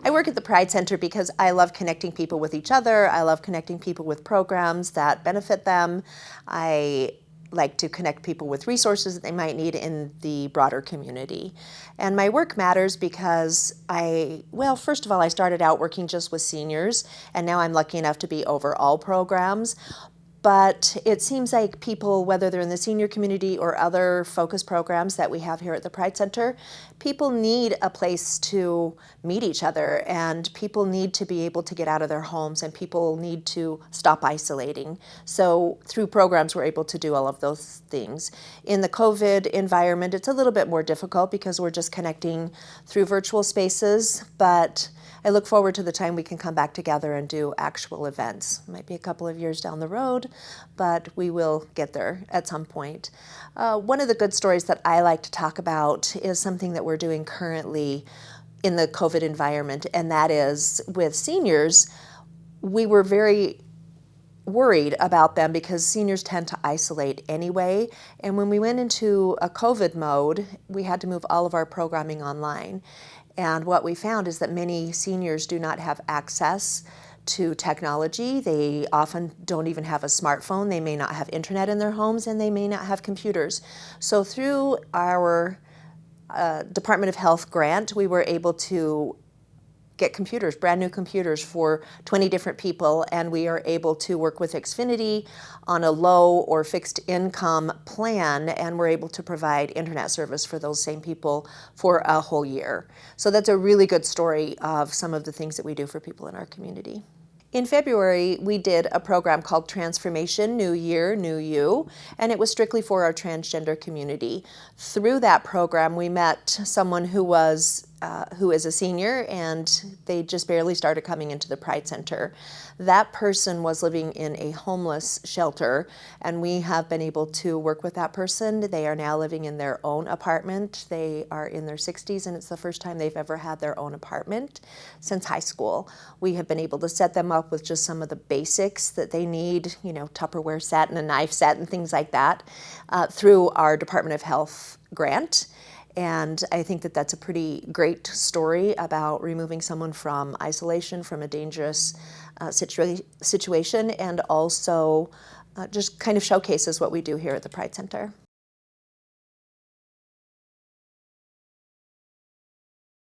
I work at the Pride Center because I love connecting people with each other. I love connecting people with programs that benefit them. I like to connect people with resources that they might need in the broader community. And my work matters because well, first of all, I started out working just with seniors, and now I'm lucky enough to be over all programs. But it seems like people, whether they're in the senior community or other focus programs that we have here at the Pride Center, people need a place to meet each other, and people need to be able to get out of their homes, and people need to stop isolating. So through programs, we're able to do all of those things. In the COVID environment, it's a little bit more difficult because we're just connecting through virtual spaces, but I look forward to the time we can come back together and do actual events. It might be a couple of years down the road, but we will get there at some point. One of the good stories that I like to talk about is something that we're doing currently in the COVID environment, and that is with seniors. We were very worried about them because seniors tend to isolate anyway, and when we went into a COVID mode, we had to move all of our programming online. And what we found is that many seniors do not have access to technology. They often don't even have a smartphone. They may not have internet in their homes, and they may not have computers. So through our Department of Health grant, we were able to get computers, brand new computers for 20 different people, and we are able to work with Xfinity on a low or fixed income plan, and we're able to provide internet service for those same people for a whole year. So that's a really good story of some of the things that we do for people in our community. In February, we did a program called Transformation, New Year, New You, and it was strictly for our transgender community. Through that program, we met someone who is a senior, and they just barely started coming into the Pride Center. That person was living in a homeless shelter, and we have been able to work with that person. They are now living in their own apartment. They are in their 60s, and it's the first time they've ever had their own apartment since high school. We have been able to set them up with just some of the basics that they need, you know, Tupperware set and a knife set and things like that, through our Department of Health grant. And I think that that's a pretty great story about removing someone from isolation, from a dangerous situation, and also just kind of showcases what we do here at the Pride Center.